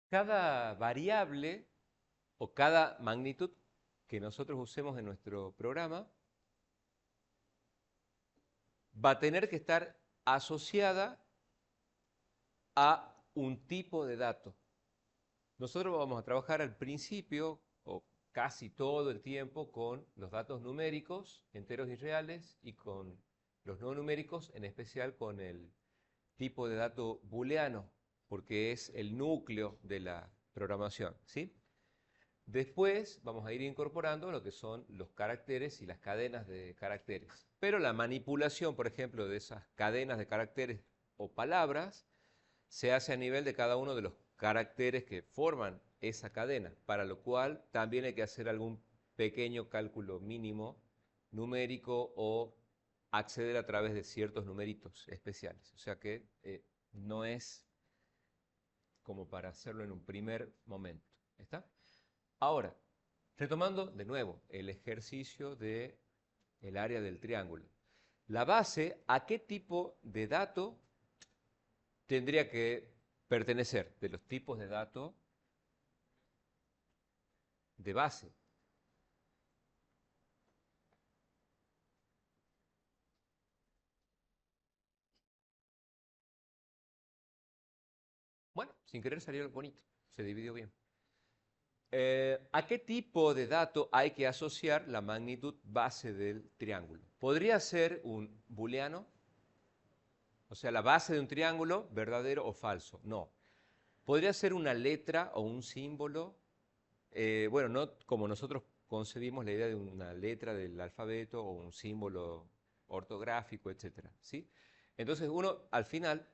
Cada variable o cada magnitud que nosotros usemos en nuestro programa va a tener que estar asociada a un tipo de dato. Nosotros vamos a trabajar al principio o casi todo el tiempo con los datos numéricos, enteros y reales, y con los no numéricos, en especial con el tipo de dato booleano, porque es el núcleo de la programación, ¿sí? Después vamos a ir incorporando lo que son los caracteres y las cadenas de caracteres. Pero la manipulación, por ejemplo, de esas cadenas de caracteres o palabras se hace a nivel de cada uno de los caracteres que forman esa cadena, para lo cual también hay que hacer algún pequeño cálculo mínimo numérico o acceder a través de ciertos numeritos especiales. O sea que no es como para hacerlo en un primer momento. ¿Está? Ahora, retomando de nuevo el ejercicio del área del triángulo. La base, ¿a qué tipo de dato tendría que pertenecer? De los tipos de datos de base. Bueno, sin querer salió bonito, se dividió bien. ¿A qué tipo de dato hay que asociar la magnitud base del triángulo? ¿Podría ser un booleano? O sea, la base de un triángulo, verdadero o falso. No. ¿Podría ser una letra o un símbolo? Bueno, no como nosotros concebimos la idea de una letra del alfabeto o un símbolo ortográfico, etcétera, ¿sí? Entonces uno al final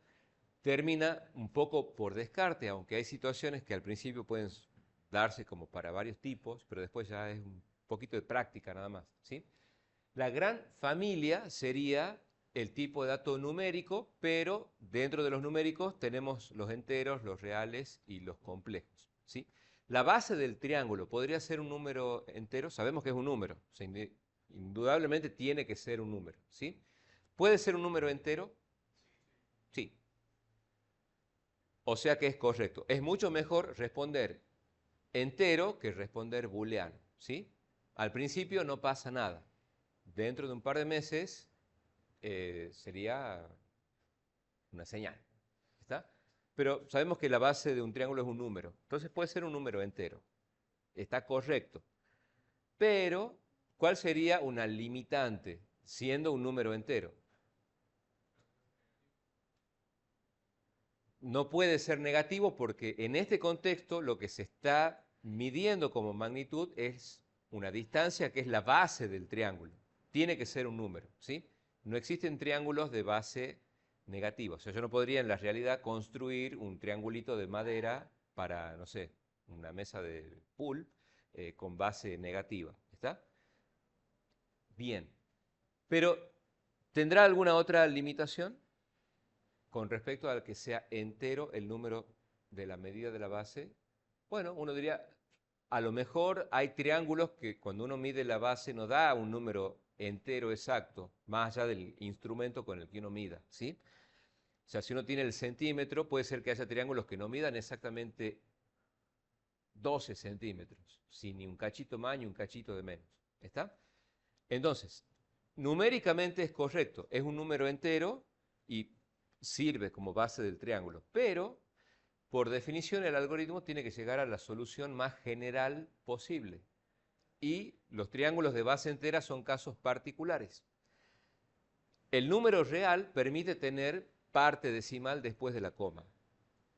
termina un poco por descarte, aunque hay situaciones que al principio pueden darse como para varios tipos, pero después ya es un poquito de práctica nada más, ¿sí? La gran familia sería el tipo de dato numérico, pero dentro de los numéricos tenemos los enteros, los reales y los complejos, ¿sí? La base del triángulo podría ser un número entero, sabemos que es un número, o sea, indudablemente tiene que ser un número, ¿sí? ¿Puede ser un número entero? Sí, o sea que es correcto. Es mucho mejor responder entero que responder booleano, ¿sí? Al principio no pasa nada. Dentro de un par de meses sería una señal, ¿está? Pero sabemos que la base de un triángulo es un número, entonces puede ser un número entero, está correcto. Pero, ¿cuál sería una limitante siendo un número entero? No puede ser negativo porque en este contexto lo que se está midiendo como magnitud es una distancia que es la base del triángulo. Tiene que ser un número, ¿sí? No existen triángulos de base negativa. O sea, yo no podría en la realidad construir un triangulito de madera para, no sé, una mesa de pool con base negativa. ¿Está? Bien. Pero, ¿tendrá alguna otra limitación con respecto al que sea entero el número de la medida de la base? Bueno, uno diría, a lo mejor hay triángulos que cuando uno mide la base no da un número entero exacto, más allá del instrumento con el que uno mida, ¿sí? O sea, si uno tiene el centímetro, puede ser que haya triángulos que no midan exactamente 12 centímetros, sin ni un cachito más ni un cachito de menos. ¿Está? Entonces, numéricamente es correcto, es un número entero y sirve como base del triángulo, pero por definición el algoritmo tiene que llegar a la solución más general posible. Y los triángulos de base entera son casos particulares. El número real permite tener parte decimal después de la coma.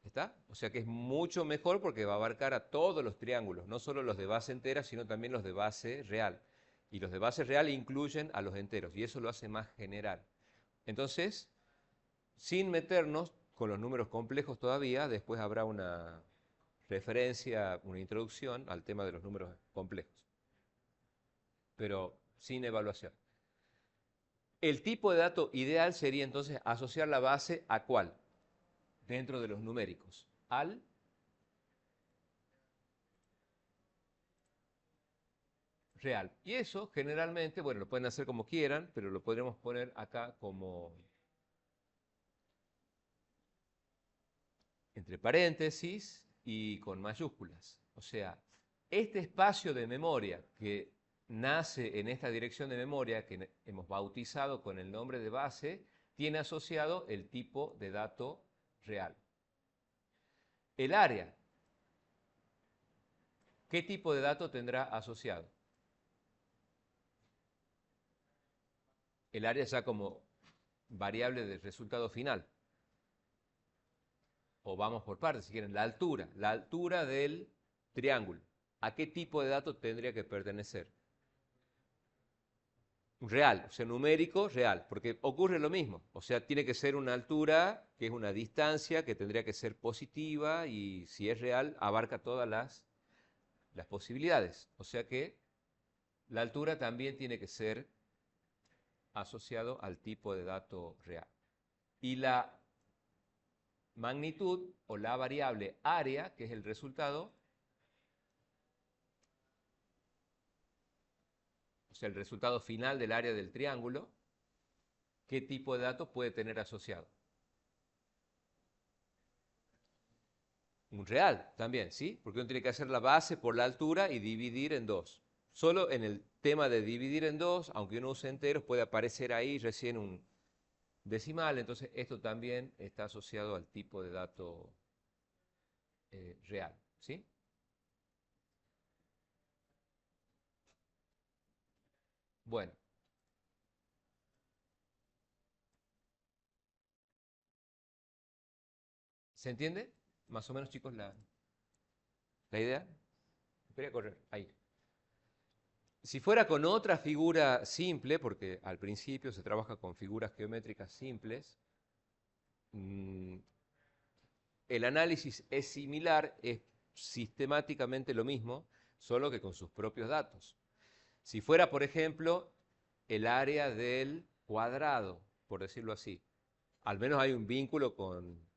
¿Está? O sea que es mucho mejor porque va a abarcar a todos los triángulos, no solo los de base entera, sino también los de base real. Y los de base real incluyen a los enteros, y eso lo hace más general. Entonces, sin meternos con los números complejos todavía, después habrá una referencia, una introducción al tema de los números complejos, pero sin evaluación. El tipo de dato ideal sería entonces asociar la base a cuál, dentro de los numéricos, al real. Y eso generalmente, bueno, lo pueden hacer como quieran, pero lo podremos poner acá como entre paréntesis, y con mayúsculas. O sea, este espacio de memoria que nace en esta dirección de memoria que hemos bautizado con el nombre de base, tiene asociado el tipo de dato real. El área, ¿qué tipo de dato tendrá asociado? El área ya como variable del resultado final. O vamos por partes, si quieren, la altura del triángulo. ¿A qué tipo de dato tendría que pertenecer? Real, o sea, numérico, real, porque ocurre lo mismo. O sea, tiene que ser una altura, que es una distancia, que tendría que ser positiva y si es real, abarca todas las posibilidades. O sea que la altura también tiene que ser asociado al tipo de dato real. Y la magnitud o la variable área, que es el resultado, o sea, el resultado final del área del triángulo, ¿qué tipo de datos puede tener asociado? Un real también, ¿sí? Porque uno tiene que hacer la base por la altura y dividir en dos. Solo en el tema de dividir en dos, aunque uno use enteros, puede aparecer ahí recién un decimal, entonces esto también está asociado al tipo de dato real, ¿sí? Bueno, ¿se entiende? Más o menos, chicos, la idea. Voy a correr, ahí. Si fuera con otra figura simple, porque al principio se trabaja con figuras geométricas simples, el análisis es similar, es sistemáticamente lo mismo, solo que con sus propios datos. Si fuera, por ejemplo, el área del cuadrado, por decirlo así, al menos hay un vínculo con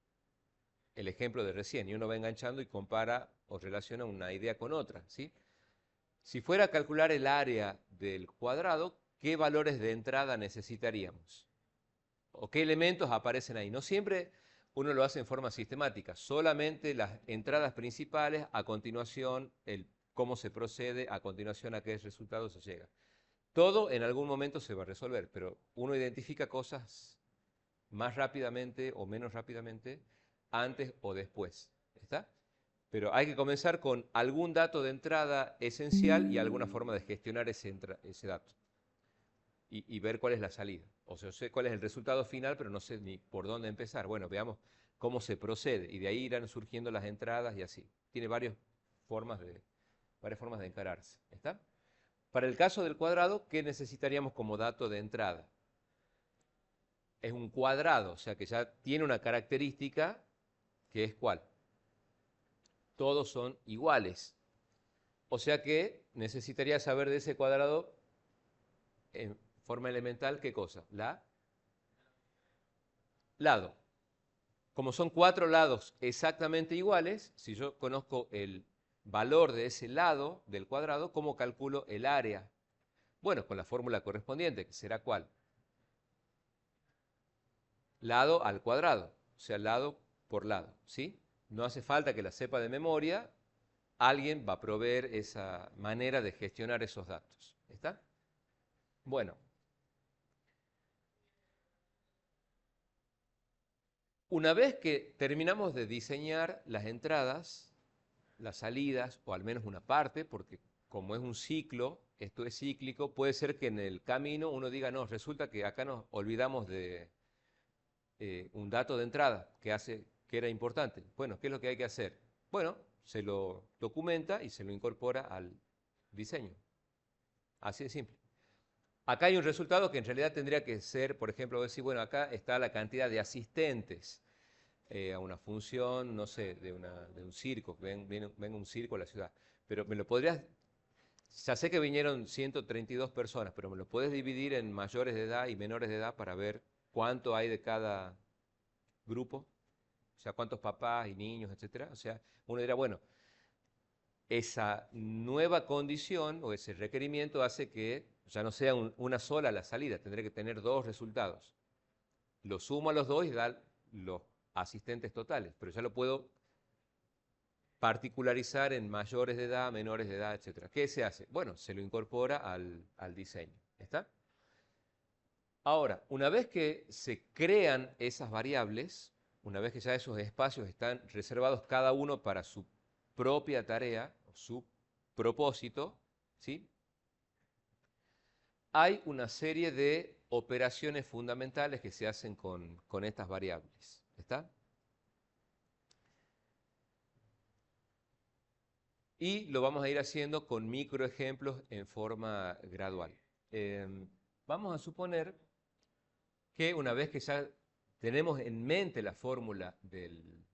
el ejemplo de recién, y uno va enganchando y compara o relaciona una idea con otra, ¿sí? Si fuera a calcular el área del cuadrado, ¿qué valores de entrada necesitaríamos? ¿O qué elementos aparecen ahí? No siempre uno lo hace en forma sistemática, solamente las entradas principales, a continuación cómo se procede, a continuación a qué resultado se llega. Todo en algún momento se va a resolver, pero uno identifica cosas más rápidamente o menos rápidamente, antes o después. ¿Está? Pero hay que comenzar con algún dato de entrada esencial y alguna forma de gestionar ese dato. Y ver cuál es la salida. O sea, sé cuál es el resultado final, pero no sé ni por dónde empezar. Bueno, veamos cómo se procede. Y de ahí irán surgiendo las entradas y así. Tiene varias formas de encararse. ¿Está? Para el caso del cuadrado, ¿qué necesitaríamos como dato de entrada? Es un cuadrado, o sea que ya tiene una característica que es ¿cuál? Todos son iguales. O sea que necesitaría saber de ese cuadrado en forma elemental, ¿qué cosa? Lado. Como son 4 lados exactamente iguales, si yo conozco el valor de ese lado del cuadrado, ¿cómo calculo el área? Bueno, con la fórmula correspondiente, que será ¿cuál? Lado al cuadrado, o sea, lado por lado, ¿sí? No hace falta que la sepa de memoria, alguien va a proveer esa manera de gestionar esos datos. ¿Está? Bueno, una vez que terminamos de diseñar las entradas, las salidas, o al menos una parte, porque como es un ciclo, esto es cíclico, puede ser que en el camino uno diga, no, resulta que acá nos olvidamos de un dato de entrada que era importante. Bueno, ¿qué es lo que hay que hacer? Bueno, se lo documenta y se lo incorpora al diseño. Así de simple. Acá hay un resultado que en realidad tendría que ser, por ejemplo, decir, bueno, acá está la cantidad de asistentes a una función, no sé, de un circo, venga un circo a la ciudad. Pero me lo podrías, ya sé que vinieron 132 personas, pero me lo puedes dividir en mayores de edad y menores de edad para ver cuánto hay de cada grupo, o sea, cuántos papás y niños, etcétera. O sea, uno dirá, bueno, esa nueva condición o ese requerimiento hace que ya no sea una sola la salida, tendré que tener dos resultados. Lo sumo a los dos y da los asistentes totales, pero ya lo puedo particularizar en mayores de edad, menores de edad, etc. ¿Qué se hace? Bueno, se lo incorpora al diseño. ¿Está? Ahora, una vez que se crean esas variables, una vez que ya esos espacios están reservados cada uno para su propia tarea, su propósito, ¿sí? Hay una serie de operaciones fundamentales que se hacen con estas variables. ¿Está? Y lo vamos a ir haciendo con microejemplos en forma gradual. Vamos a suponer que una vez que ya tenemos en mente la fórmula del...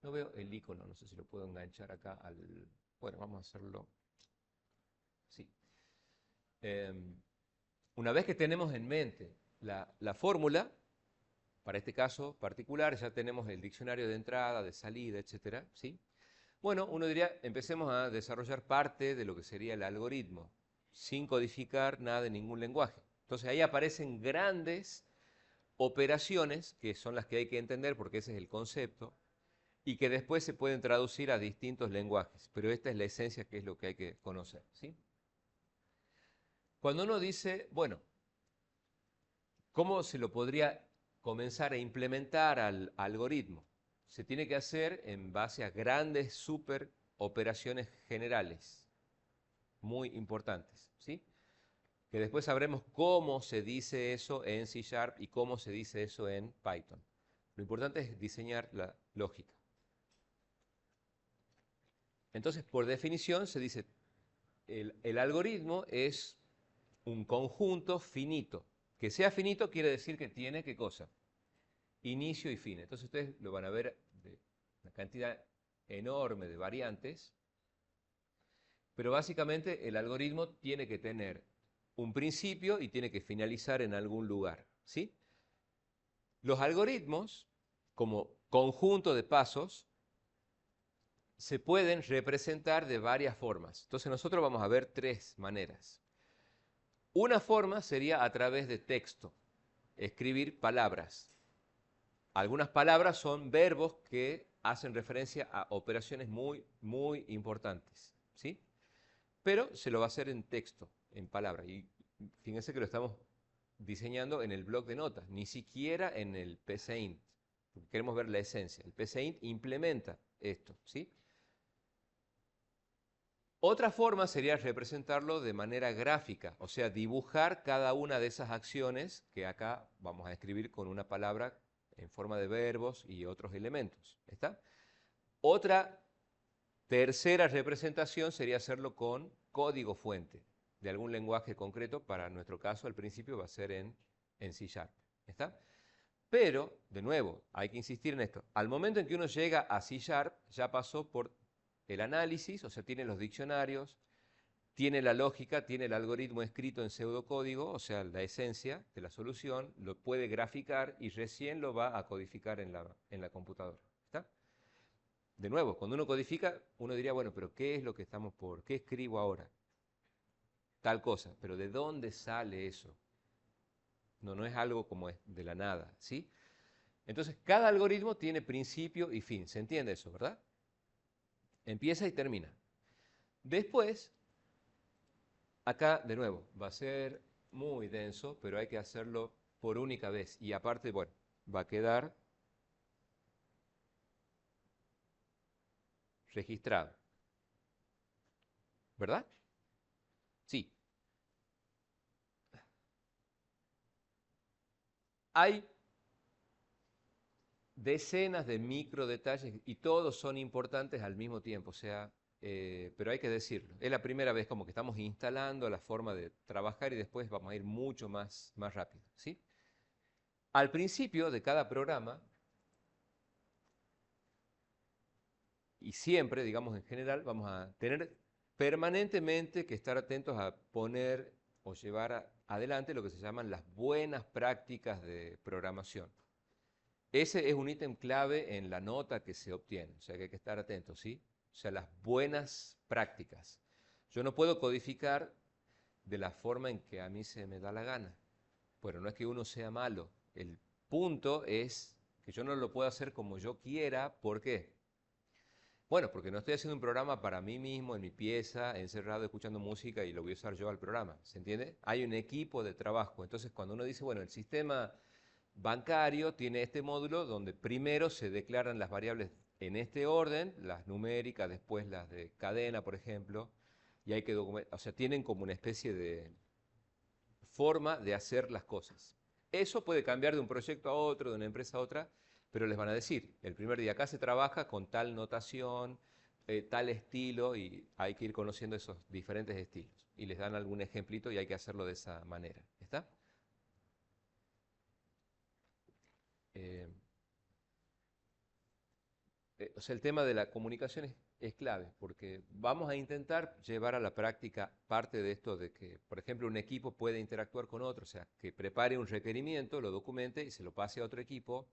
No veo el icono, no sé si lo puedo enganchar acá al... Bueno, vamos a hacerlo... Sí. Una vez que tenemos en mente la fórmula, para este caso particular, ya tenemos el diccionario de entrada, de salida, etcétera, ¿sí? Bueno, uno diría, empecemos a desarrollar parte de lo que sería el algoritmo, sin codificar nada de ningún lenguaje. Entonces ahí aparecen grandes operaciones, que son las que hay que entender porque ese es el concepto, y que después se pueden traducir a distintos lenguajes. Pero esta es la esencia, que es lo que hay que conocer, ¿sí? Cuando uno dice, bueno, ¿cómo se lo podría comenzar a implementar al algoritmo? Se tiene que hacer en base a grandes super operaciones generales, muy importantes, ¿sí? Que después sabremos cómo se dice eso en C# y cómo se dice eso en Python. Lo importante es diseñar la lógica. Entonces, por definición, se dice, el algoritmo es un conjunto finito. Que sea finito quiere decir que tiene, ¿qué cosa? Inicio y fin. Entonces ustedes lo van a ver de una cantidad enorme de variantes, pero básicamente el algoritmo tiene que tener un principio y tiene que finalizar en algún lugar, ¿sí? Los algoritmos, como conjunto de pasos, se pueden representar de varias formas. Entonces nosotros vamos a ver tres maneras. Una forma sería a través de texto, escribir palabras. Algunas palabras son verbos que hacen referencia a operaciones muy, muy importantes, ¿sí? Pero se lo va a hacer en texto, en palabras. Y fíjense que lo estamos diseñando en el bloc de notas, ni siquiera en el PCInt. Queremos ver la esencia. El PCInt implementa esto, ¿sí? Otra forma sería representarlo de manera gráfica, o sea, dibujar cada una de esas acciones que acá vamos a escribir con una palabra en forma de verbos y otros elementos. ¿Está? Otra tercera representación sería hacerlo con código fuente de algún lenguaje concreto. Para nuestro caso, al principio va a ser en C#. ¿Está? Pero, de nuevo, hay que insistir en esto. Al momento en que uno llega a C#, ya pasó por el análisis, o sea, tiene los diccionarios, tiene la lógica, tiene el algoritmo escrito en pseudocódigo, o sea, la esencia de la solución, lo puede graficar y recién lo va a codificar en la computadora. ¿Está? De nuevo, cuando uno codifica, uno diría, bueno, pero ¿qué es lo que estamos por? ¿Qué escribo ahora? Tal cosa, pero ¿de dónde sale eso? No, no es algo como es de la nada, ¿sí? Entonces, cada algoritmo tiene principio y fin, ¿se entiende eso, verdad? Empieza y termina. Después, acá, de nuevo, va a ser muy denso, pero hay que hacerlo por única vez. Y aparte, bueno, va a quedar registrado. ¿Verdad? Sí. Hay decenas de micro detalles y todos son importantes al mismo tiempo, o sea, pero hay que decirlo. Es la primera vez como que estamos instalando la forma de trabajar y después vamos a ir mucho más rápido, ¿sí? Al principio de cada programa, y siempre, digamos en general, vamos a tener permanentemente que estar atentos a poner o llevar adelante lo que se llaman las buenas prácticas de programación. Ese es un ítem clave en la nota que se obtiene, o sea que hay que estar atento, ¿sí? O sea, las buenas prácticas. Yo no puedo codificar de la forma en que a mí se me da la gana, Bueno, no es que uno sea malo. El punto es que yo no lo puedo hacer como yo quiera. ¿Por qué? Bueno, porque no estoy haciendo un programa para mí mismo, en mi pieza, encerrado, escuchando música y lo voy a usar yo al programa. ¿Se entiende? Hay un equipo de trabajo. Entonces, cuando uno dice, bueno, el sistema bancario tiene este módulo donde primero se declaran las variables en este orden, las numéricas, después las de cadena, por ejemplo, y hay que documentar, o sea, tienen como una especie de forma de hacer las cosas. Eso puede cambiar de un proyecto a otro, de una empresa a otra, pero les van a decir, el primer día acá se trabaja con tal notación, tal estilo, y hay que ir conociendo esos diferentes estilos. Y les dan algún ejemplito y hay que hacerlo de esa manera. ¿Está? Eh, o sea, el tema de la comunicación es clave, porque vamos a intentar llevar a la práctica parte de esto de que, por ejemplo, un equipo puede interactuar con otro, o sea, que prepare un requerimiento, lo documente y se lo pase a otro equipo,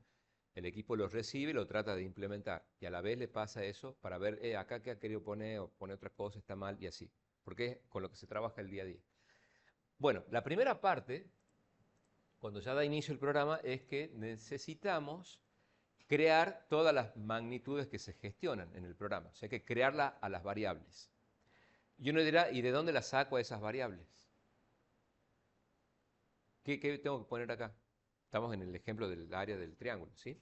el equipo lo recibe y lo trata de implementar, y a la vez le pasa eso para ver, acá qué ha querido poner, o pone otra cosa, está mal, y así, porque es con lo que se trabaja el día a día. Bueno, la primera parte, cuando ya da inicio el programa, es que necesitamos crear todas las magnitudes que se gestionan en el programa. O sea, hay que crearlas a las variables. Y uno dirá, ¿y de dónde las saco a esas variables? ¿Qué tengo que poner acá? Estamos en el ejemplo del área del triángulo, ¿sí?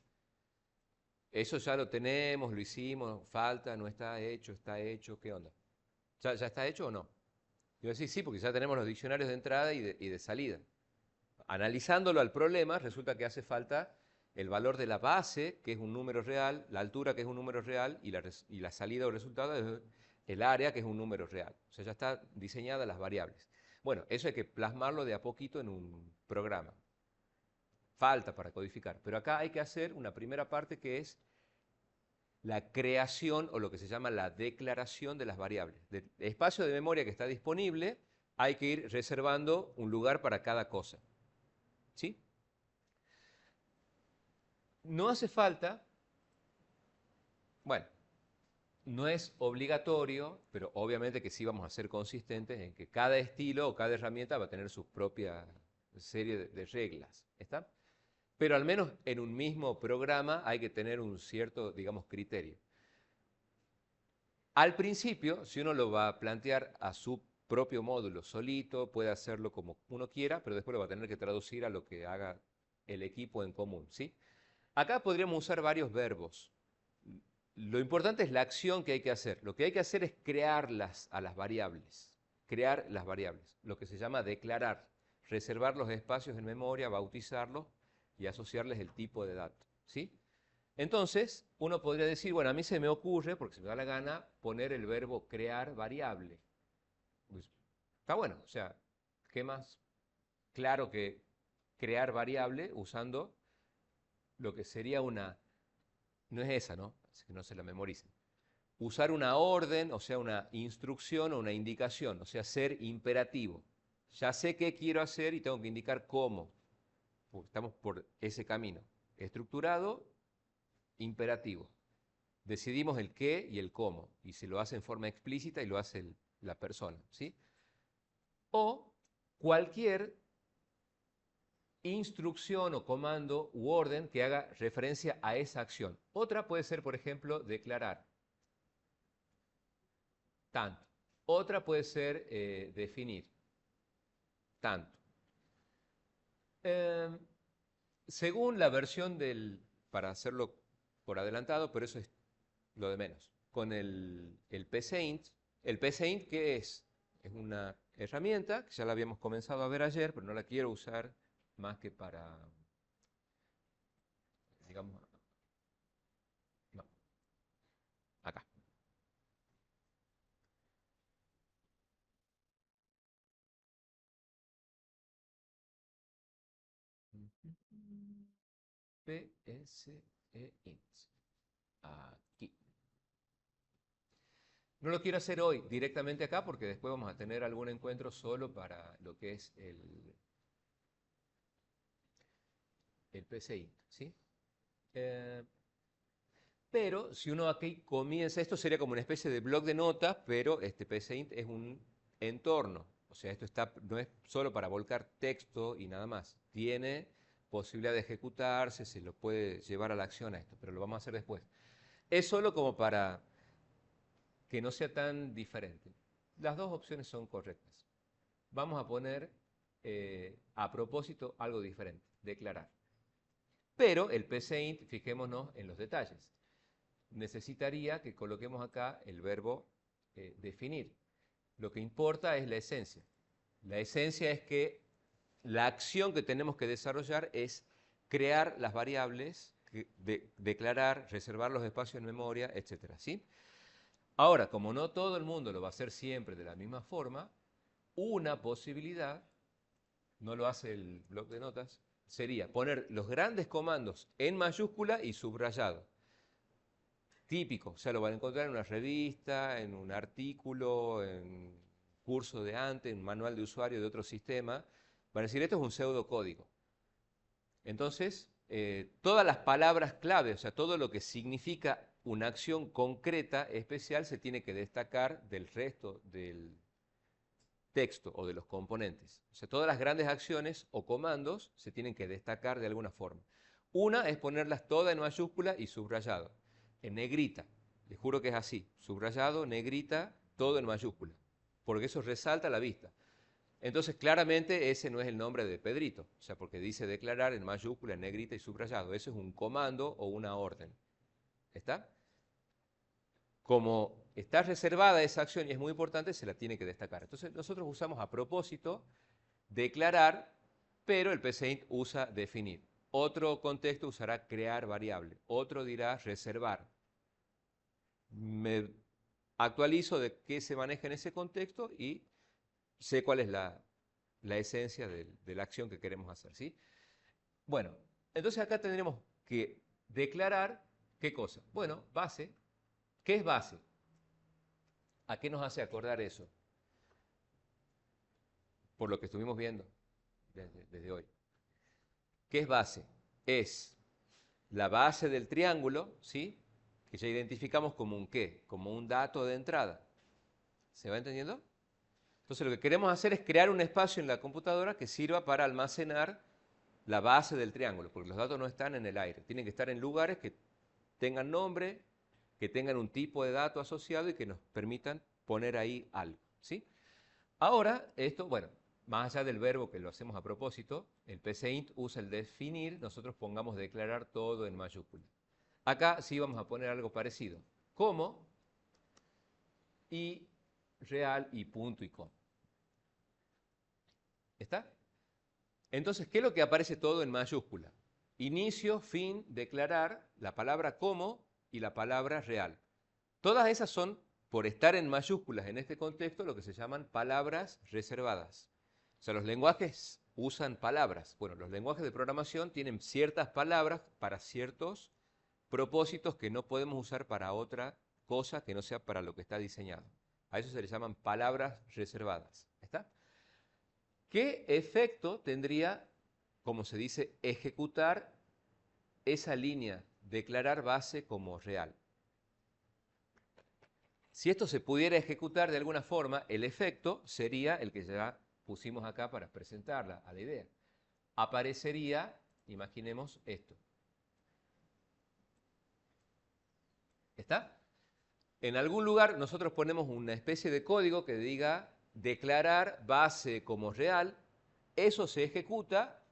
Eso ya lo tenemos, lo hicimos, falta, no está hecho, ¿qué onda? ¿Ya está hecho o no? Yo decía, sí, porque ya tenemos los diccionarios de entrada y de salida. Analizándolo al problema, resulta que hace falta el valor de la base, que es un número real, la altura, que es un número real, y la salida o resultado es el área, que es un número real. O sea, ya está diseñadas las variables. Bueno, eso hay que plasmarlo de a poquito en un programa. Falta para codificar. Pero acá hay que hacer una primera parte que es la creación o lo que se llama la declaración de las variables. Del espacio de memoria que está disponible, hay que ir reservando un lugar para cada cosa. ¿Sí? No hace falta, bueno, no es obligatorio, pero obviamente que sí vamos a ser consistentes en que cada estilo o cada herramienta va a tener su propia serie de reglas. ¿Está? Pero al menos en un mismo programa hay que tener un cierto, digamos, criterio. Al principio, si uno lo va a plantear a su propio módulo solito, puede hacerlo como uno quiera, pero después lo va a tener que traducir a lo que haga el equipo en común, ¿sí? Acá podríamos usar varios verbos. Lo importante es la acción que hay que hacer. Lo que hay que hacer es crearlas a las variables. Crear las variables. Lo que se llama declarar. Reservar los espacios en memoria, bautizarlos y asociarles el tipo de dato. ¿Sí? Entonces, uno podría decir, bueno, a mí se me ocurre, porque se me da la gana, poner el verbo crear variable. Pues, está bueno, o sea, ¿qué más claro que crear variable usando lo que sería una... No es esa, ¿no? Así que no se la memoricen. Usar una orden, o sea, una instrucción o una indicación, o sea, ser imperativo. Ya sé qué quiero hacer y tengo que indicar cómo. Estamos por ese camino. Estructurado, imperativo. Decidimos el qué y el cómo, y se lo hace en forma explícita y lo hace la persona, ¿sí? O cualquier instrucción o comando u orden que haga referencia a esa acción. Otra puede ser, por ejemplo, declarar. Tanto. Otra puede ser definir. Tanto. Eh, según la versión para hacerlo por adelantado, pero eso es lo de menos. Con el PSeInt, ¿el PSeInt qué es? Es una herramienta que ya la habíamos comenzado a ver ayer, pero no la quiero usar más que para, digamos, no, acá. PSeInt. Aquí. No lo quiero hacer hoy directamente acá porque después vamos a tener algún encuentro solo para lo que es el PSeInt, ¿sí? Eh, pero si uno aquí comienza, esto sería como una especie de blog de notas, pero este PSeInt es un entorno. O sea, no es solo para volcar texto y nada más. Tiene posibilidad de ejecutarse, se lo puede llevar a la acción a esto, pero lo vamos a hacer después. Es solo como para que no sea tan diferente. Las dos opciones son correctas. Vamos a poner a propósito algo diferente, declarar. Pero el PCInt, fijémonos en los detalles, necesitaría que coloquemos acá el verbo definir. Lo que importa es la esencia. La esencia es que la acción que tenemos que desarrollar es crear las variables, declarar, reservar los espacios en memoria, etc. ¿Sí? Ahora, como no todo el mundo lo va a hacer siempre de la misma forma, una posibilidad, no lo hace el bloc de notas, sería poner los grandes comandos en mayúscula y subrayado. Típico, o sea, lo van a encontrar en una revista, en un artículo, en curso de antes, en un manual de usuario de otro sistema. Van a decir, esto es un pseudocódigo. Entonces, todas las palabras clave, o sea, todo lo que significa una acción concreta, especial, se tiene que destacar del resto del texto o de los componentes. O sea, todas las grandes acciones o comandos se tienen que destacar de alguna forma. Una es ponerlas todas en mayúscula y subrayado, en negrita. Les juro que es así, subrayado, negrita, todo en mayúscula, porque eso resalta la vista. Entonces, claramente ese no es el nombre de Pedrito, o sea, porque dice declarar en mayúscula, en negrita y subrayado. Eso es un comando o una orden. ¿Está? Como está reservada esa acción y es muy importante, se la tiene que destacar. Entonces, nosotros usamos a propósito declarar, pero el PCInt usa definir. Otro contexto usará crear variable. Otro dirá reservar. Me actualizo de qué se maneja en ese contexto y sé cuál es la esencia de la acción que queremos hacer, ¿sí? Bueno, entonces acá tendremos que declarar, ¿qué cosa? Bueno, base. ¿Qué es base? ¿A qué nos hace acordar eso? Por lo que estuvimos viendo desde hoy. ¿Qué es base? Es la base del triángulo, ¿sí? Que ya identificamos como un qué, como un dato de entrada. ¿Se va entendiendo? Entonces lo que queremos hacer es crear un espacio en la computadora que sirva para almacenar la base del triángulo, porque los datos no están en el aire, tienen que estar en lugares que tengan nombre, que tengan un tipo de dato asociado y que nos permitan poner ahí algo, ¿sí? Ahora, esto, bueno, más allá del verbo que lo hacemos a propósito, el PCInt usa el definir, nosotros pongamos declarar todo en mayúscula. Acá sí vamos a poner algo parecido, como y real y punto y coma. ¿Está? Entonces, ¿qué es lo que aparece todo en mayúscula? Inicio, fin, declarar, la palabra como y la palabra real. Todas esas son, por estar en mayúsculas en este contexto, lo que se llaman palabras reservadas. O sea, los lenguajes usan palabras. Bueno, los lenguajes de programación tienen ciertas palabras para ciertos propósitos que no podemos usar para otra cosa que no sea para lo que está diseñado. A eso se le llaman palabras reservadas. ¿Está? ¿Qué efecto tendría, como se dice, ejecutar esa línea, declarar base como real? Si esto se pudiera ejecutar de alguna forma, el efecto sería el que ya pusimos acá para presentarla a la idea. Aparecería, imaginemos esto. ¿Está? En algún lugar nosotros ponemos una especie de código que diga declarar base como real, eso se ejecuta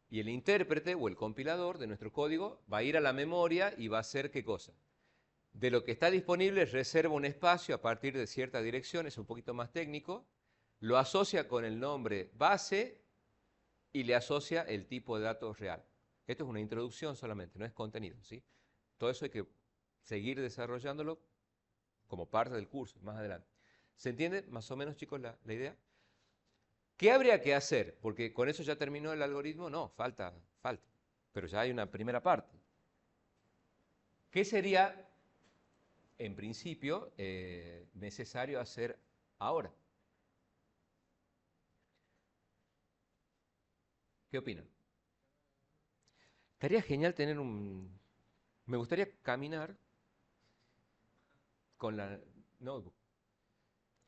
y el intérprete o el compilador de nuestro código va a ir a la memoria y va a hacer ¿qué cosa? De lo que está disponible reserva un espacio a partir de cierta dirección, es un poquito más técnico, lo asocia con el nombre base y le asocia el tipo de datos real. Esto es una introducción solamente, no es contenido, ¿sí? Todo eso hay que seguir desarrollándolo como parte del curso, más adelante. ¿Se entiende más o menos, chicos, la idea? ¿Qué habría que hacer? Porque con eso ya terminó el algoritmo. No, falta. Pero ya hay una primera parte. ¿Qué sería, en principio, necesario hacer ahora? ¿Qué opinan? Estaría genial tener un... Me gustaría caminar con la notebook.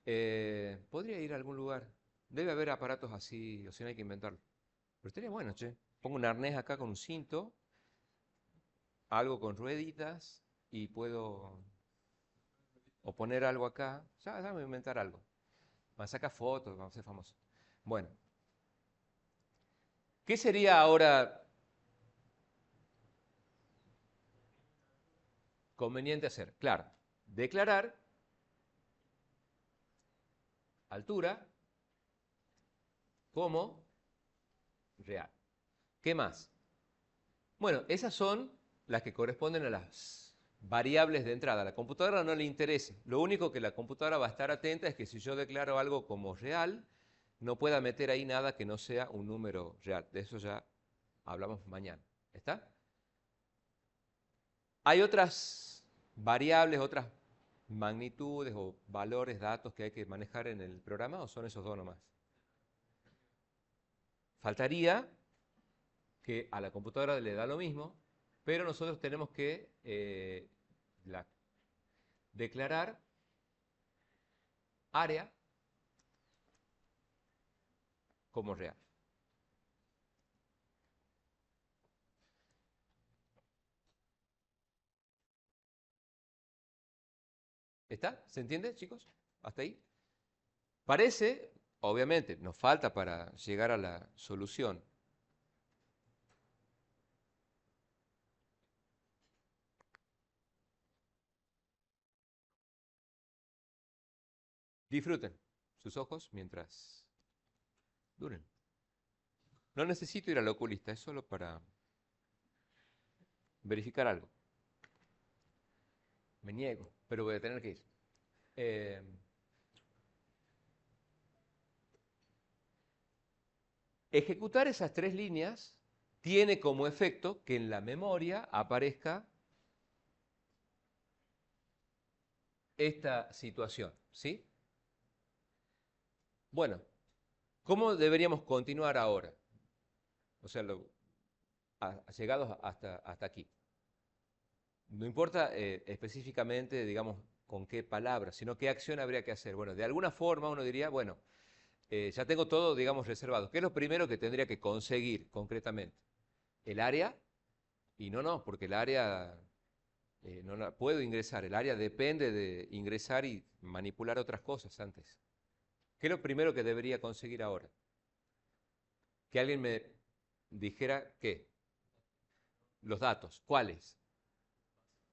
Podría ir a algún lugar. Debe haber aparatos así, o si no hay que inventarlo. Pero estaría bueno, che. Pongo un arnés acá con un cinto, algo con rueditas y puedo o poner algo acá. Ya me voy a inventar algo. Me saca fotos, vamos a ser famosos. Bueno, ¿qué sería ahora conveniente hacer? Claro, declarar altura como real. ¿Qué más? Bueno, esas son las que corresponden a las variables de entrada. A la computadora no le interesa. Lo único que la computadora va a estar atenta es que si yo declaro algo como real, no pueda meter ahí nada que no sea un número real. De eso ya hablamos mañana. ¿Está? Hay otras variables, otras magnitudes o valores, datos que hay que manejar en el programa, o son esos dos nomás. Faltaría que a la computadora le da lo mismo, pero nosotros tenemos que declarar área como real. ¿Está? ¿Se entiende, chicos? ¿Hasta ahí? Parece, obviamente, nos falta para llegar a la solución. Disfruten sus ojos mientras duren. No necesito ir al oculista, es solo para verificar algo. Me niego, pero voy a tener que ir. Eh, Ejecutar esas tres líneas tiene como efecto que en la memoria aparezca esta situación, ¿sí? Bueno, ¿cómo deberíamos continuar ahora? O sea, llegados hasta aquí. No importa específicamente, digamos, con qué palabra, sino qué acción habría que hacer. Bueno, de alguna forma uno diría, bueno, ya tengo todo, digamos, reservado. ¿Qué es lo primero que tendría que conseguir concretamente? El área, y no, porque el área no la puedo ingresar. El área depende de ingresar y manipular otras cosas antes. ¿Qué es lo primero que debería conseguir ahora? Que alguien me dijera qué. Los datos. ¿Cuáles?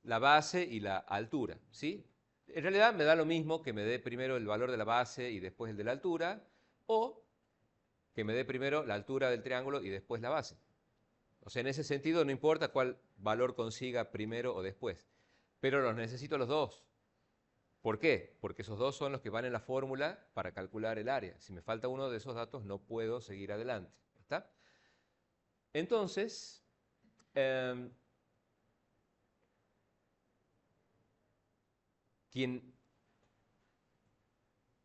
La base y la altura, ¿sí? En realidad me da lo mismo que me dé primero el valor de la base y después el de la altura, o que me dé primero la altura del triángulo y después la base. O sea, en ese sentido no importa cuál valor consiga primero o después, pero los necesito los dos. ¿Por qué? Porque esos dos son los que van en la fórmula para calcular el área. Si me falta uno de esos datos no puedo seguir adelante. ¿Está? Entonces, quien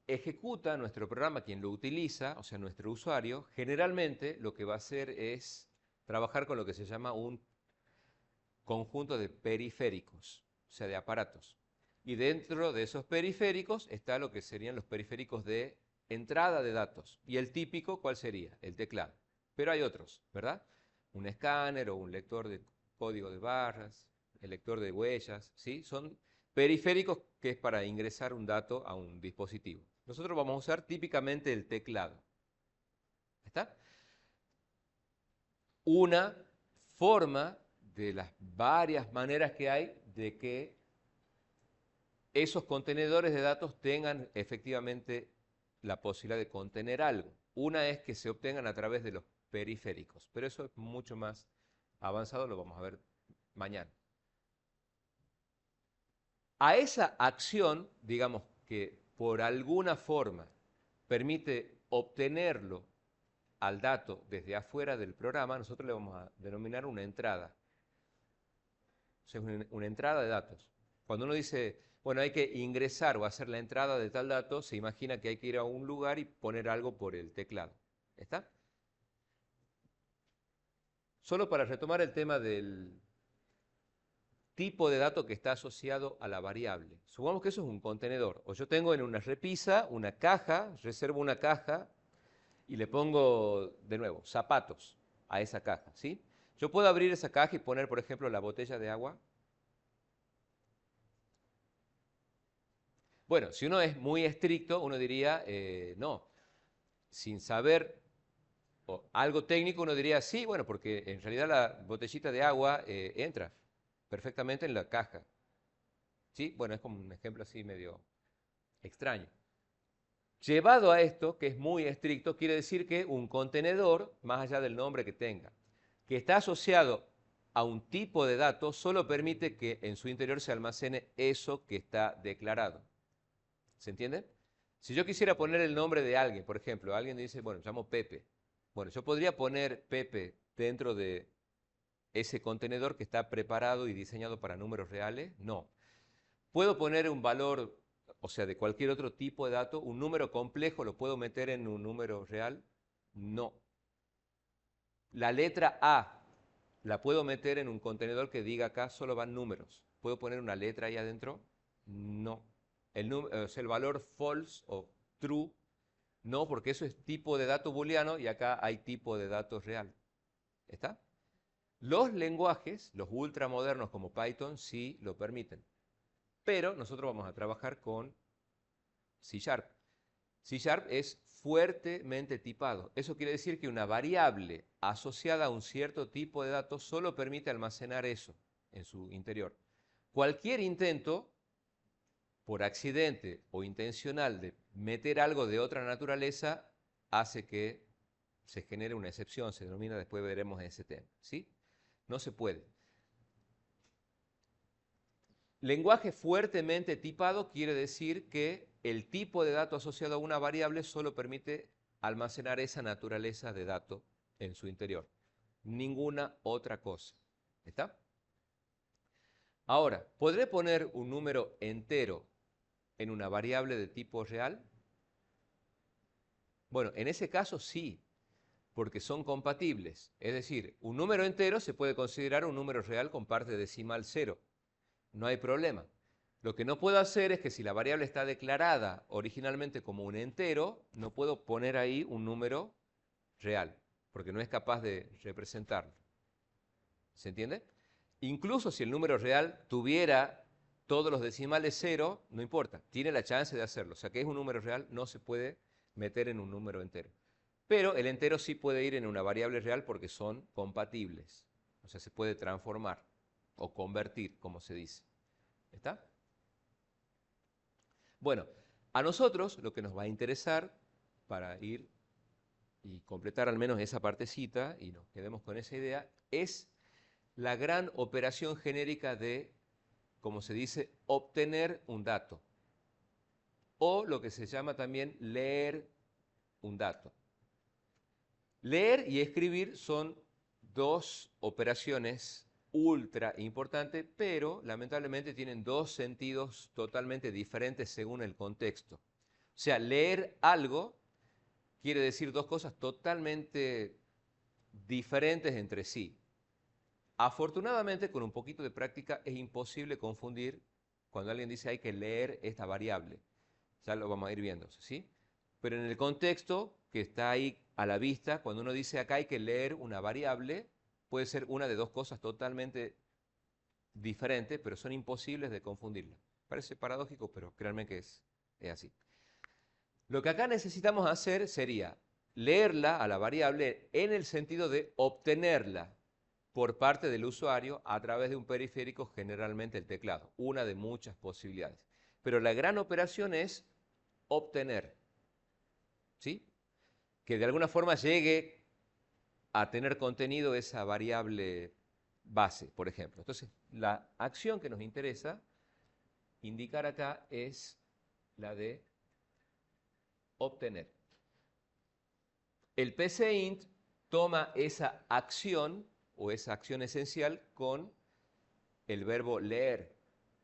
ejecuta nuestro programa, quien lo utiliza, o sea, nuestro usuario, generalmente lo que va a hacer es trabajar con lo que se llama un conjunto de periféricos, o sea, de aparatos. Y dentro de esos periféricos está lo que serían los periféricos de entrada de datos. Y el típico, ¿cuál sería? El teclado. Pero hay otros, ¿verdad? Un escáner o un lector de código de barras, el lector de huellas, ¿sí? Son periféricos que es para ingresar un dato a un dispositivo. Nosotros vamos a usar típicamente el teclado. ¿Está? Una forma de las varias maneras que hay de que esos contenedores de datos tengan efectivamente la posibilidad de contener algo. Una es que se obtengan a través de los periféricos, pero eso es mucho más avanzado, lo vamos a ver mañana. A esa acción, digamos que por alguna forma permite obtenerlo al dato desde afuera del programa, nosotros le vamos a denominar una entrada. O sea, una entrada de datos. Cuando uno dice, bueno, hay que ingresar o hacer la entrada de tal dato, se imagina que hay que ir a un lugar y poner algo por el teclado. ¿Está? Solo para retomar el tema tipo de dato que está asociado a la variable. Supongamos que eso es un contenedor, o yo tengo en una repisa una caja, reservo una caja y le pongo, de nuevo, zapatos a esa caja, ¿sí? Yo puedo abrir esa caja y poner, por ejemplo, la botella de agua. Bueno, si uno es muy estricto, uno diría, no, sin saber o algo técnico, uno diría, sí, bueno, porque en realidad la botellita de agua entra perfectamente en la caja. ¿Sí? Bueno, es como un ejemplo así medio extraño. Llevado a esto, que es muy estricto, quiere decir que un contenedor, más allá del nombre que tenga, que está asociado a un tipo de datos, solo permite que en su interior se almacene eso que está declarado. ¿Se entiende? Si yo quisiera poner el nombre de alguien, por ejemplo, alguien dice, bueno, me llamo Pepe. Bueno, yo podría poner Pepe dentro de ese contenedor que está preparado y diseñado para números reales. No. ¿Puedo poner un valor, o sea, de cualquier otro tipo de dato? ¿Un número complejo lo puedo meter en un número real? No. La letra A la puedo meter en un contenedor que diga acá solo van números. ¿Puedo poner una letra ahí adentro? No. O sea, el valor false o true, no, porque eso es tipo de dato booleano y acá hay tipo de dato real. ¿Está? Los lenguajes, los ultramodernos como Python, sí lo permiten. Pero nosotros vamos a trabajar con C Sharp. C Sharp es fuertemente tipado. Eso quiere decir que una variable asociada a un cierto tipo de datos solo permite almacenar eso en su interior. Cualquier intento, por accidente o intencional, de meter algo de otra naturaleza, hace que se genere una excepción, se denomina, después veremos ese tema. ¿Sí? No se puede. Lenguaje fuertemente tipado quiere decir que el tipo de dato asociado a una variable solo permite almacenar esa naturaleza de dato en su interior. Ninguna otra cosa. ¿Está? Ahora, ¿podré poner un número entero en una variable de tipo real? Bueno, en ese caso sí, porque son compatibles. Es decir, un número entero se puede considerar un número real con parte decimal cero. No hay problema. Lo que no puedo hacer es que si la variable está declarada originalmente como un entero, no puedo poner ahí un número real, porque no es capaz de representarlo. ¿Se entiende? Incluso si el número real tuviera todos los decimales cero, no importa, tiene la chance de hacerlo. O sea que es un número real, no se puede meter en un número entero. Pero el entero sí puede ir en una variable real porque son compatibles. O sea, se puede transformar o convertir, como se dice. ¿Está? Bueno, a nosotros lo que nos va a interesar para ir y completar al menos esa partecita y nos quedemos con esa idea es la gran operación genérica de, como se dice, obtener un dato o lo que se llama también leer un dato. Leer y escribir son dos operaciones ultra importantes, pero lamentablemente tienen dos sentidos totalmente diferentes según el contexto. O sea, leer algo quiere decir dos cosas totalmente diferentes entre sí. Afortunadamente, con un poquito de práctica es imposible confundir cuando alguien dice hay que leer esta variable. Ya lo vamos a ir viendo, ¿sí? Pero en el contexto que está ahí a la vista, cuando uno dice acá hay que leer una variable, puede ser una de dos cosas totalmente diferentes, pero son imposibles de confundirla. Parece paradójico, pero créanme que es así. Lo que acá necesitamos hacer sería leerla a la variable en el sentido de obtenerla por parte del usuario a través de un periférico, generalmente el teclado, una de muchas posibilidades. Pero la gran operación es obtener, ¿sí? Que de alguna forma llegue a tener contenido esa variable base, por ejemplo. Entonces, la acción que nos interesa indicar acá es la de obtener. El PCInt toma esa acción o esa acción esencial con el verbo leer.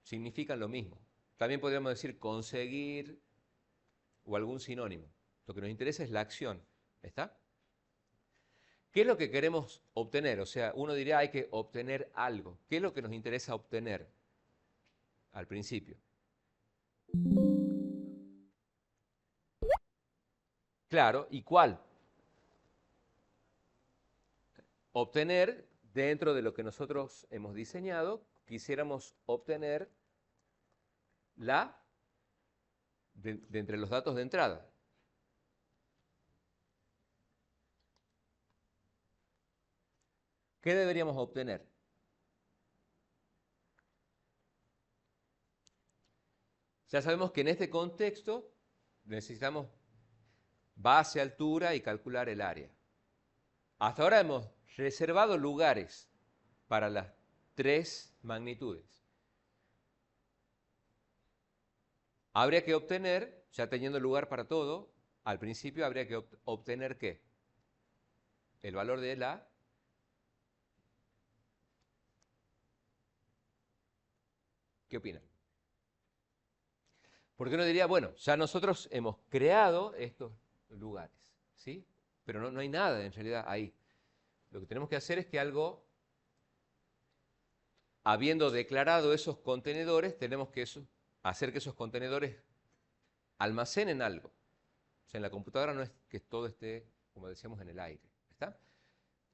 Significan lo mismo. También podríamos decir conseguir o algún sinónimo. Lo que nos interesa es la acción. ¿Está? ¿Qué es lo que queremos obtener? O sea, uno diría hay que obtener algo. ¿Qué es lo que nos interesa obtener al principio? Claro, ¿y cuál? Obtener, dentro de lo que nosotros hemos diseñado, quisiéramos obtener la de entre los datos de entrada. ¿Qué deberíamos obtener? Ya sabemos que en este contexto necesitamos base, altura y calcular el área. Hasta ahora hemos reservado lugares para las tres magnitudes. Habría que obtener, ya teniendo lugar para todo, al principio habría que obtener ¿qué? El valor de la... ¿Qué opinan? Porque uno diría, bueno, ya nosotros hemos creado estos lugares, ¿sí? Pero no hay nada en realidad ahí. Lo que tenemos que hacer es que algo, habiendo declarado esos contenedores, tenemos que hacer que esos contenedores almacenen algo. O sea, en la computadora no es que todo esté, como decíamos, en el aire. ¿Está?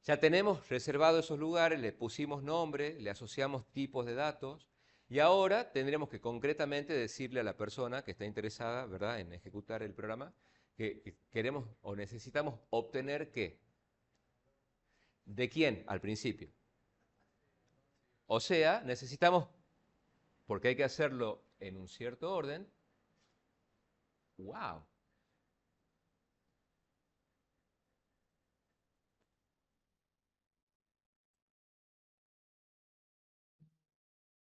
Ya tenemos reservado esos lugares, le pusimos nombre, le asociamos tipos de datos y ahora tendremos que concretamente decirle a la persona que está interesada, ¿verdad?, en ejecutar el programa, que queremos o necesitamos obtener qué. ¿De quién? Al principio. O sea, necesitamos, porque hay que hacerlo en un cierto orden, ¡wow!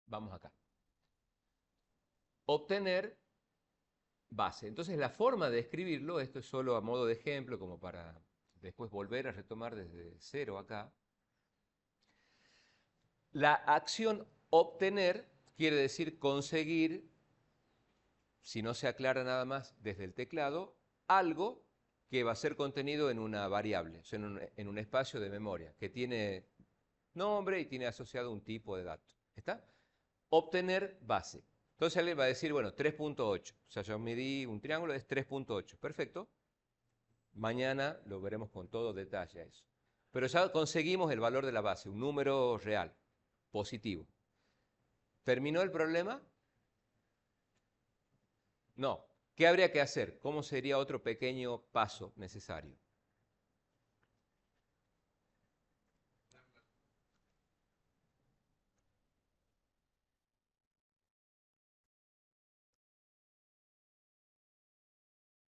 Vamos acá. Obtener base. Entonces la forma de escribirlo, esto es solo a modo de ejemplo, como para después volver a retomar desde cero acá. La acción obtener quiere decir conseguir, si no se aclara nada más desde el teclado, algo que va a ser contenido en una variable, o sea, en un espacio de memoria, que tiene nombre y tiene asociado un tipo de dato. ¿Está? Obtener base. Entonces él va a decir, bueno, 3.8. O sea, yo medí un triángulo, es 3.8. Perfecto. Mañana lo veremos con todo detalle a eso. Pero ya conseguimos el valor de la base, un número real, positivo. ¿Terminó el problema? No. ¿Qué habría que hacer? ¿Cómo sería otro pequeño paso necesario?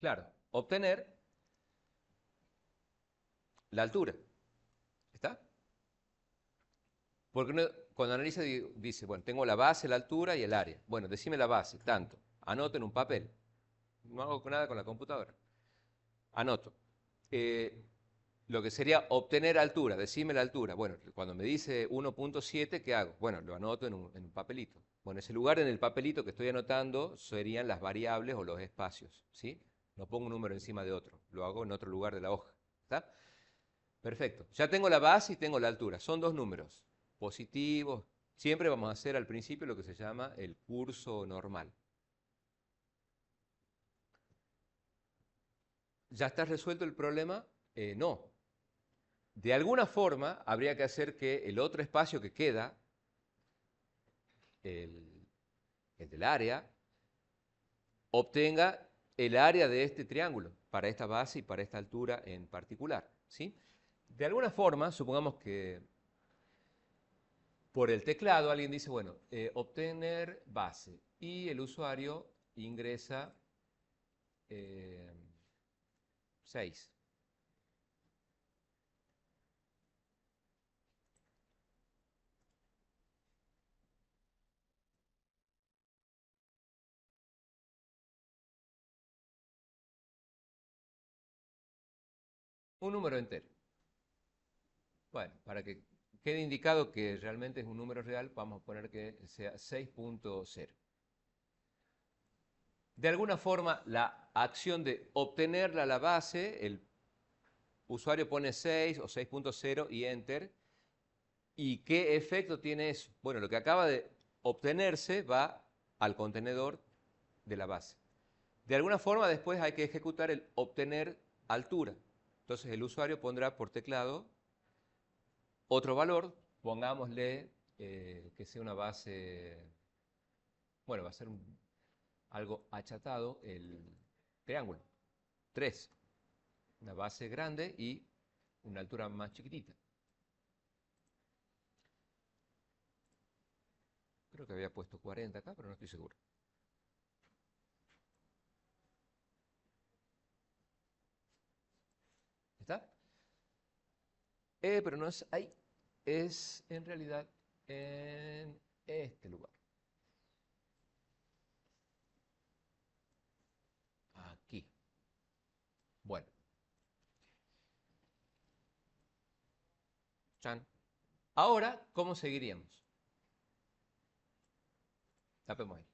Claro, obtener la altura. ¿Está? Porque uno, cuando analiza dice, bueno, tengo la base, la altura y el área. Bueno, decime la base, tanto. Anoto en un papel. No hago nada con la computadora. Anoto. Eh, lo que sería obtener altura, decime la altura. Bueno, cuando me dice 1.7, ¿qué hago? Bueno, lo anoto en un papelito. Bueno, ese lugar en el papelito que estoy anotando serían las variables o los espacios, ¿sí? No pongo un número encima de otro, lo hago en otro lugar de la hoja. ¿Está? Perfecto. Ya tengo la base y tengo la altura. Son dos números positivos. Siempre vamos a hacer al principio lo que se llama el curso normal. ¿Ya está resuelto el problema? No. De alguna forma habría que hacer que el otro espacio que queda, el, el del área, obtenga el área de este triángulo para esta base y para esta altura en particular. ¿Sí? De alguna forma, supongamos que por el teclado alguien dice, bueno, obtener base y el usuario ingresa 6. Un número entero. Bueno, para que quede indicado que realmente es un número real, vamos a poner que sea 6.0. De alguna forma, la acción de obtener la base, usuario pone 6 o 6.0 y Enter. ¿Y qué efecto tiene eso? Bueno, lo que acaba de obtenerse va al contenedor de la base. De alguna forma después hay que ejecutar el obtener altura. Entonces el usuario pondrá por teclado otro valor, pongámosle que sea una base, bueno, va a ser algo achatado, el triángulo, 3, una base grande y una altura más chiquitita. Creo que había puesto 40 acá, pero no estoy seguro. ¿Está? Pero no es ahí, es en realidad en este lugar. Aquí. Bueno. Chan. Ahora, ¿cómo seguiríamos? Tapemos ahí.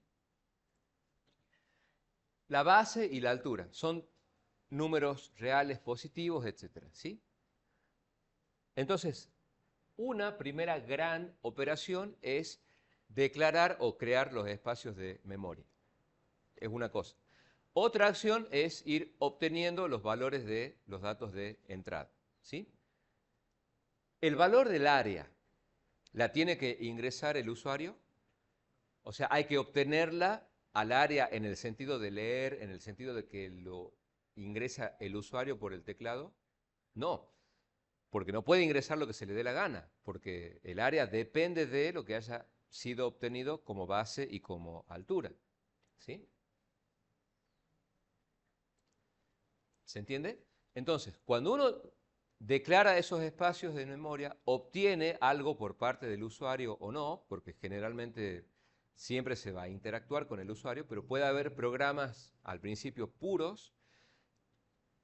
La base y la altura son números reales positivos, etcétera, ¿sí? Entonces, una primera gran operación es declarar o crear los espacios de memoria. Es una cosa. Otra acción es ir obteniendo los valores de los datos de entrada, ¿sí? El valor del área, ¿la tiene que ingresar el usuario? O sea, hay que obtenerla al área en el sentido de leer, en el sentido de que lo ingresa el usuario por el teclado. No, porque no puede ingresar lo que se le dé la gana, porque el área depende de lo que haya sido obtenido como base y como altura. ¿Sí? ¿Se entiende? Entonces, cuando uno declara esos espacios de memoria, obtiene algo por parte del usuario o no, porque generalmente siempre se va a interactuar con el usuario, pero puede haber programas al principio puros,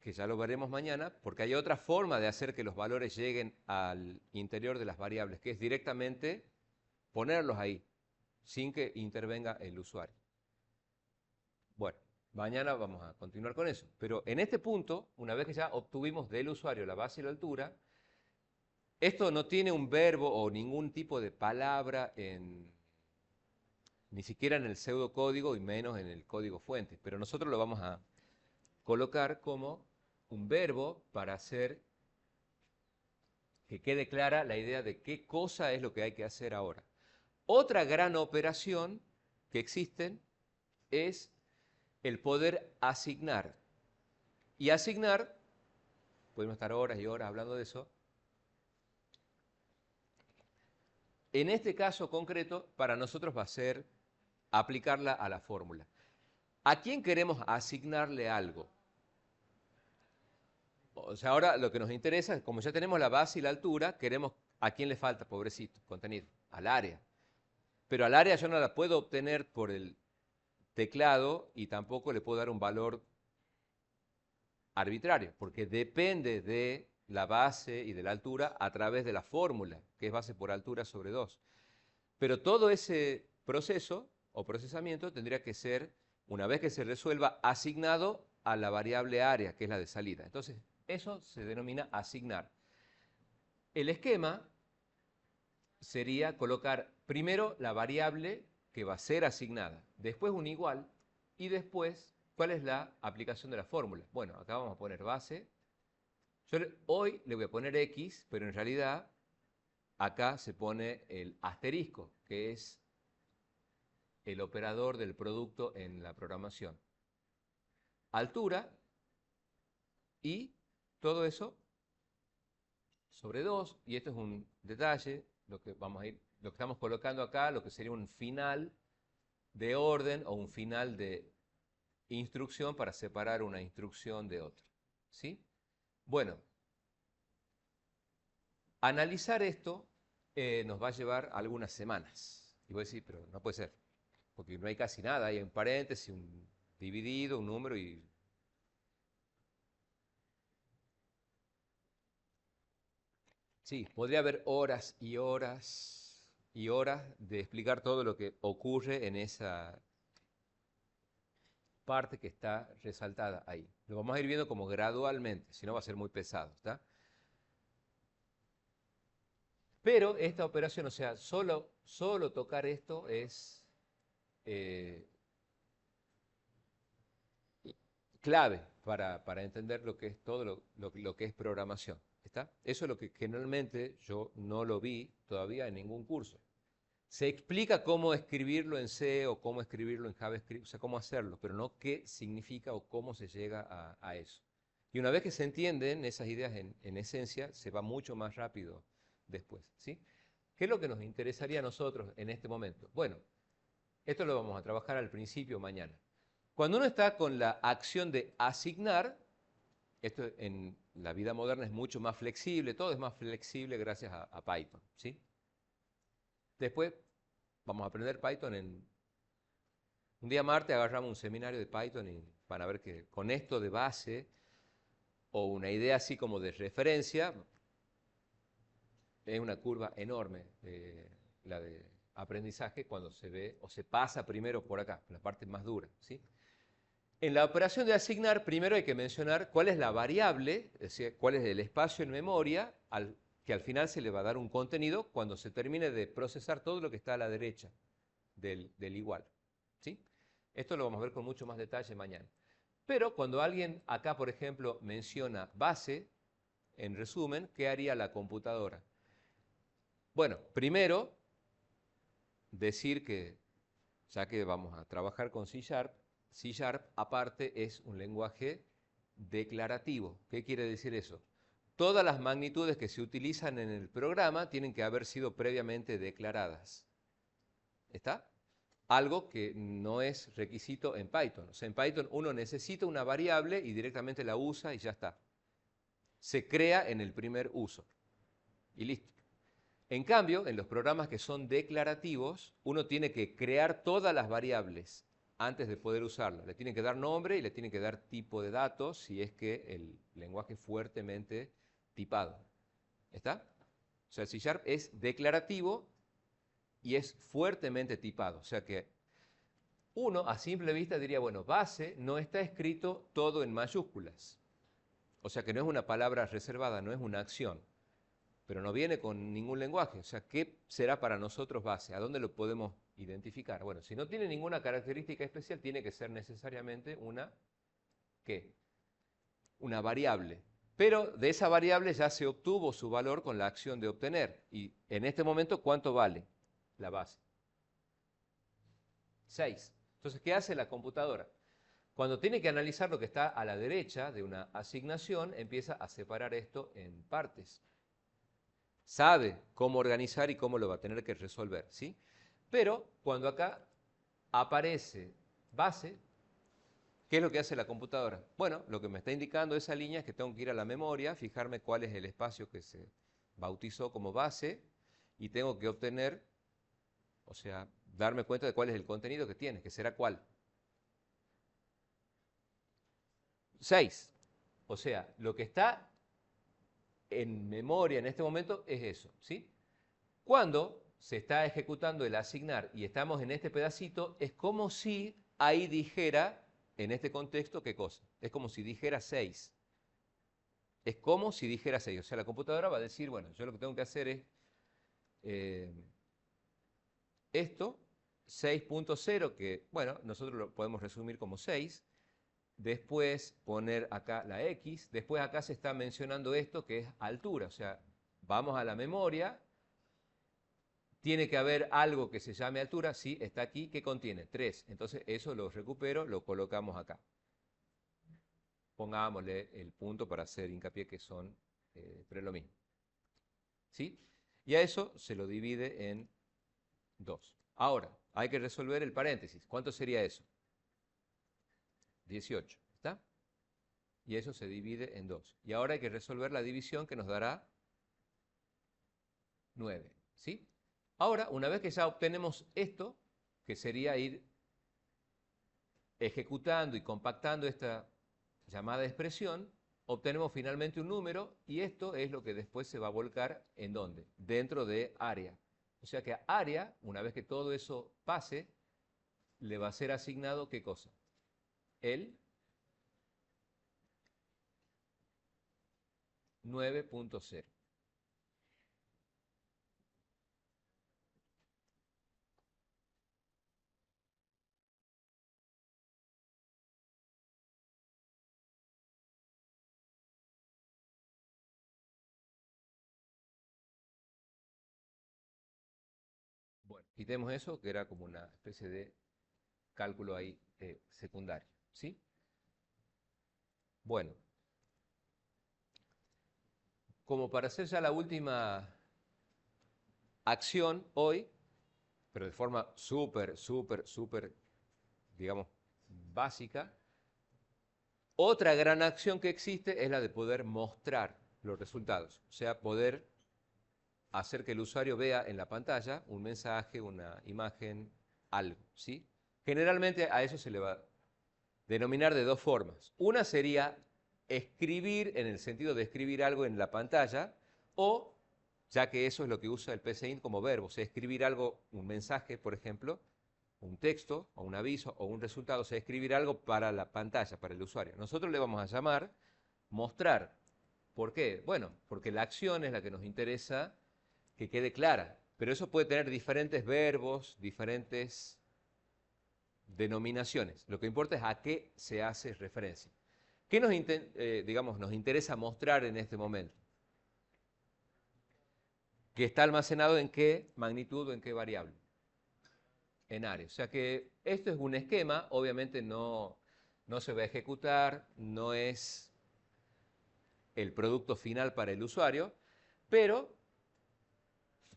que ya lo veremos mañana, porque hay otra forma de hacer que los valores lleguen al interior de las variables, que es directamente ponerlos ahí, sin que intervenga el usuario. Bueno, mañana vamos a continuar con eso. Pero en este punto, una vez que ya obtuvimos del usuario la base y la altura, esto no tiene un verbo o ningún tipo de palabra ni siquiera en el pseudocódigo y menos en el código fuente. Pero nosotros lo vamos a colocar como un verbo para hacer que quede clara la idea de qué cosa es lo que hay que hacer ahora. Otra gran operación que existen es el poder asignar. Y asignar, podemos estar horas y horas hablando de eso, en este caso concreto, para nosotros va a ser aplicarla a la fórmula. ¿A quién queremos asignarle algo? O sea, ahora lo que nos interesa, como ya tenemos la base y la altura, queremos a quién le falta, pobrecito, contenido, al área. Pero al área yo no la puedo obtener por el teclado y tampoco le puedo dar un valor arbitrario, porque depende de la base y de la altura a través de la fórmula, que es base por altura sobre 2. Pero todo ese proceso o procesamiento tendría que ser, una vez que se resuelva, asignado a la variable área, que es la de salida. Entonces, eso se denomina asignar. El esquema sería colocar primero la variable que va a ser asignada, después un igual y después cuál es la aplicación de la fórmula. Bueno, acá vamos a poner base. Yo hoy le voy a poner X, pero en realidad acá se pone el asterisco, que es el operador del producto en la programación. Altura y todo eso sobre 2, y esto es un detalle, lo que vamos a ir, lo que estamos colocando acá, lo que sería un final de orden o un final de instrucción para separar una instrucción de otra. ¿Sí? Bueno, analizar esto nos va a llevar algunas semanas. Y voy a decir, pero no puede ser, porque no hay casi nada, hay un paréntesis, un dividido, un número y... Sí, podría haber horas y horas y horas de explicar todo lo que ocurre en esa parte que está resaltada ahí. Lo vamos a ir viendo como gradualmente, si no va a ser muy pesado, ¿está? Pero esta operación, o sea, solo tocar esto es clave para entender lo que es todo lo que es programación. ¿Está? Eso es lo que generalmente yo no lo vi todavía en ningún curso. Se explica cómo escribirlo en C o cómo escribirlo en JavaScript, o sea, cómo hacerlo, pero no qué significa o cómo se llega a eso. Y una vez que se entienden esas ideas en esencia, se va mucho más rápido después, ¿sí? ¿Qué es lo que nos interesaría a nosotros en este momento? Bueno, esto lo vamos a trabajar al principio mañana. Cuando uno está con la acción de asignar, esto en la vida moderna es mucho más flexible, todo es más flexible gracias a Python, ¿sí? Después vamos a aprender Python un día martes agarramos un seminario de Python y van a ver que con esto de base o una idea así como de referencia, es una curva enorme la de aprendizaje cuando se ve o se pasa primero por acá, la parte más dura, ¿sí? En la operación de asignar, primero hay que mencionar cuál es la variable, es decir, cuál es el espacio en memoria que al final se le va a dar un contenido cuando se termine de procesar todo lo que está a la derecha del igual, ¿sí? Esto lo vamos a ver con mucho más detalle mañana. Pero cuando alguien acá, por ejemplo, menciona base, en resumen, ¿qué haría la computadora? Bueno, primero, decir que, ya que vamos a trabajar con C Sharp, C Sharp aparte es un lenguaje declarativo. ¿Qué quiere decir eso? Todas las magnitudes que se utilizan en el programa tienen que haber sido previamente declaradas. ¿Está? Algo que no es requisito en Python. O sea, en Python uno necesita una variable y directamente la usa y ya está. Se crea en el primer uso. Y listo. En cambio, en los programas que son declarativos, uno tiene que crear todas las variables antes de poder usarlas. Le tiene que dar nombre y le tiene que dar tipo de datos si es que el lenguaje es fuertemente tipado. ¿Está? O sea, el C# es declarativo y es fuertemente tipado. O sea que uno a simple vista diría, bueno, base no está escrito todo en mayúsculas. O sea que no es una palabra reservada, no es una acción. Pero no viene con ningún lenguaje. O sea, ¿qué será para nosotros base? ¿A dónde lo podemos identificar? Bueno, si no tiene ninguna característica especial, tiene que ser necesariamente una, ¿qué? Una variable. Pero de esa variable ya se obtuvo su valor con la acción de obtener. Y en este momento, ¿cuánto vale la base? 6. Entonces, ¿qué hace la computadora? Cuando tiene que analizar lo que está a la derecha de una asignación, empieza a separar esto en partes. Sabe cómo organizar y cómo lo va a tener que resolver, ¿sí? Pero cuando acá aparece base, ¿qué es lo que hace la computadora? Bueno, lo que me está indicando esa línea es que tengo que ir a la memoria, fijarme cuál es el espacio que se bautizó como base y tengo que obtener, o sea, darme cuenta de cuál es el contenido que tiene, que será cuál. 6. O sea, lo que está en memoria en este momento es eso, ¿sí? Cuando se está ejecutando el asignar y estamos en este pedacito, es como si ahí dijera, en este contexto, ¿qué cosa? Es como si dijera 6. Es como si dijera 6. O sea, la computadora va a decir, bueno, yo lo que tengo que hacer es eh, esto, 6.0, que, bueno, nosotros lo podemos resumir como 6. Después poner acá la X. Después acá se está mencionando esto que es altura. O sea, vamos a la memoria. Tiene que haber algo que se llame altura, sí, está aquí, que contiene 3. Entonces eso lo recupero, lo colocamos acá. Pongámosle el punto para hacer hincapié que son 3 lo mismo. ¿Sí? Y a eso se lo divide en 2. Ahora, hay que resolver el paréntesis. ¿Cuánto sería eso? 18. ¿Está? Y eso se divide en 2. Y ahora hay que resolver la división que nos dará 9. ¿Sí? Ahora, una vez que ya obtenemos esto, que sería ir ejecutando y compactando esta llamada expresión, obtenemos finalmente un número y esto es lo que después se va a volcar ¿en dónde? Dentro de área. O sea que a área, una vez que todo eso pase, le va a ser asignado ¿qué cosa? el 9.0. Bueno, quitemos eso, que era como una especie de cálculo ahí secundario, ¿sí? Bueno, como para hacer ya la última acción hoy, pero de forma súper, digamos, básica, otra gran acción que existe es la de poder mostrar los resultados, o sea, poder hacer que el usuario vea en la pantalla un mensaje, una imagen, algo, ¿sí? Generalmente a eso se le va a denominar de dos formas. Una sería escribir en el sentido de escribir algo en la pantalla o, ya que eso es lo que usa el PCInt como verbo, o sea, escribir algo, un mensaje, por ejemplo, un texto o un aviso o un resultado, o sea, escribir algo para la pantalla, para el usuario. Nosotros le vamos a llamar mostrar. ¿Por qué? Bueno, porque la acción es la que nos interesa que quede clara, pero eso puede tener diferentes verbos, diferentes denominaciones. Lo que importa es a qué se hace referencia. ¿Qué nos interesa mostrar en este momento? Que está almacenado en qué magnitud o en qué variable. En área. O sea que esto es un esquema, obviamente no se va a ejecutar, no es el producto final para el usuario, pero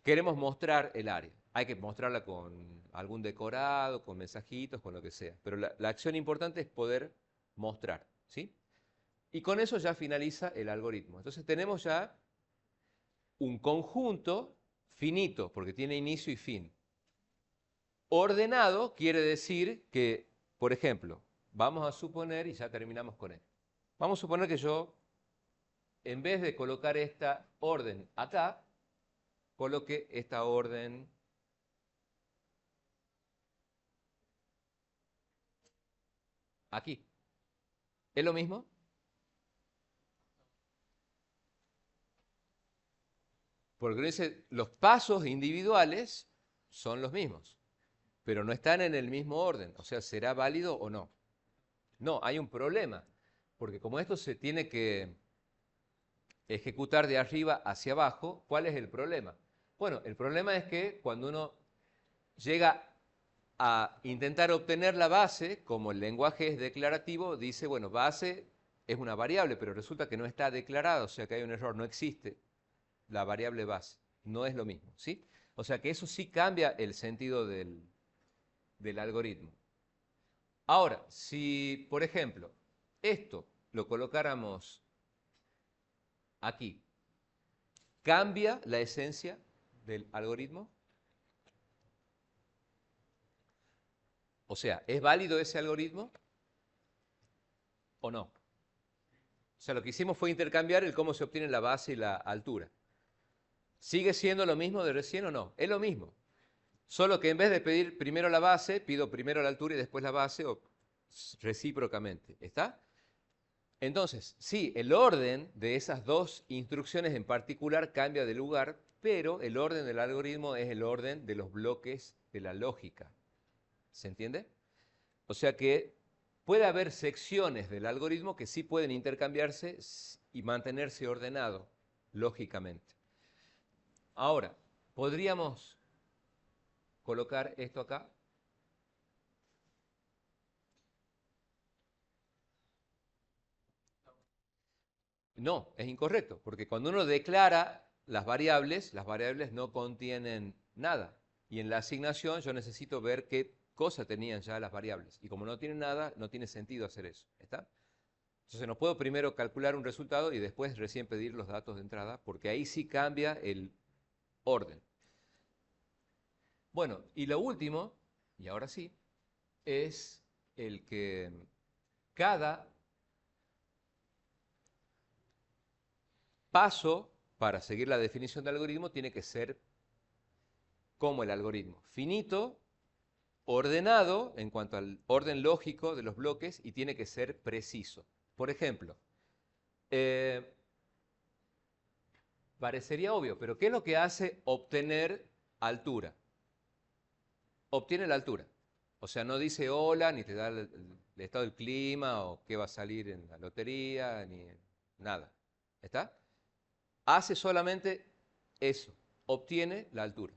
queremos mostrar el área. Hay que mostrarla con algún decorado, con mensajitos, con lo que sea. Pero la acción importante es poder mostrar, ¿sí? Y con eso ya finaliza el algoritmo. Entonces tenemos ya un conjunto finito, porque tiene inicio y fin. Ordenado quiere decir que, por ejemplo, vamos a suponer, y ya terminamos con esto, vamos a suponer que yo, en vez de colocar esta orden acá, coloque esta orden aquí. ¿Es lo mismo? Porque dice, los pasos individuales son los mismos, pero no están en el mismo orden. O sea, ¿será válido o no? No, hay un problema, porque como esto se tiene que ejecutar de arriba hacia abajo, ¿cuál es el problema? Bueno, el problema es que cuando uno llega a intentar obtener la base, como el lenguaje es declarativo, dice, bueno, base es una variable, pero resulta que no está declarada, o sea que hay un error, no existe la variable base, no es lo mismo, ¿sí? O sea que eso sí cambia el sentido del algoritmo. Ahora, si, por ejemplo, esto lo colocáramos aquí, ¿cambia la esencia del algoritmo? O sea, ¿es válido ese algoritmo o no? O sea, lo que hicimos fue intercambiar el cómo se obtiene la base y la altura. ¿Sigue siendo lo mismo de recién o no? Es lo mismo. Solo que en vez de pedir primero la base, pido primero la altura y después la base o recíprocamente. ¿Está? Entonces, sí, el orden de esas dos instrucciones en particular cambia de lugar, pero el orden del algoritmo es el orden de los bloques de la lógica. ¿Se entiende? O sea que puede haber secciones del algoritmo que sí pueden intercambiarse y mantenerse ordenado lógicamente. Ahora, podríamos colocar esto acá. No, es incorrecto, porque cuando uno declara las variables no contienen nada. Y en la asignación yo necesito ver qué cosa tenían ya las variables. Y como no tienen nada, no tiene sentido hacer eso. ¿Está? Entonces no puedo primero calcular un resultado y después recién pedir los datos de entrada, porque ahí sí cambia el orden. Bueno, y lo último, y ahora sí, es el que cada paso para seguir la definición de algoritmo tiene que ser como el algoritmo, finito ordenado en cuanto al orden lógico de los bloques y tiene que ser preciso. Por ejemplo, parecería obvio, pero ¿qué es lo que hace obtener altura? Obtiene la altura. O sea, no dice hola, ni te da el estado del clima, o qué va a salir en la lotería, ni nada. ¿Está? Hace solamente eso, obtiene la altura.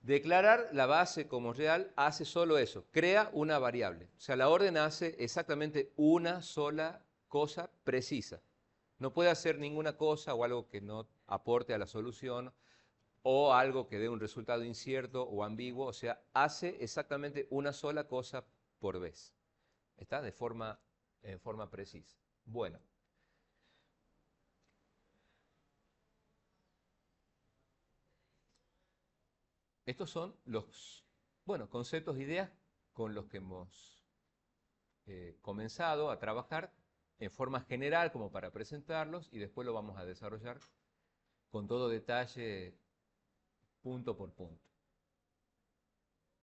Declarar la base como real hace solo eso, crea una variable. O sea, la orden hace exactamente una sola cosa precisa. No puede hacer ninguna cosa o algo que no aporte a la solución o algo que dé un resultado incierto o ambiguo. O sea, hace exactamente una sola cosa por vez. ¿Está? En forma precisa. Bueno. Estos son los, bueno, conceptos, ideas con los que hemos comenzado a trabajar en forma general como para presentarlos y después lo vamos a desarrollar con todo detalle punto por punto.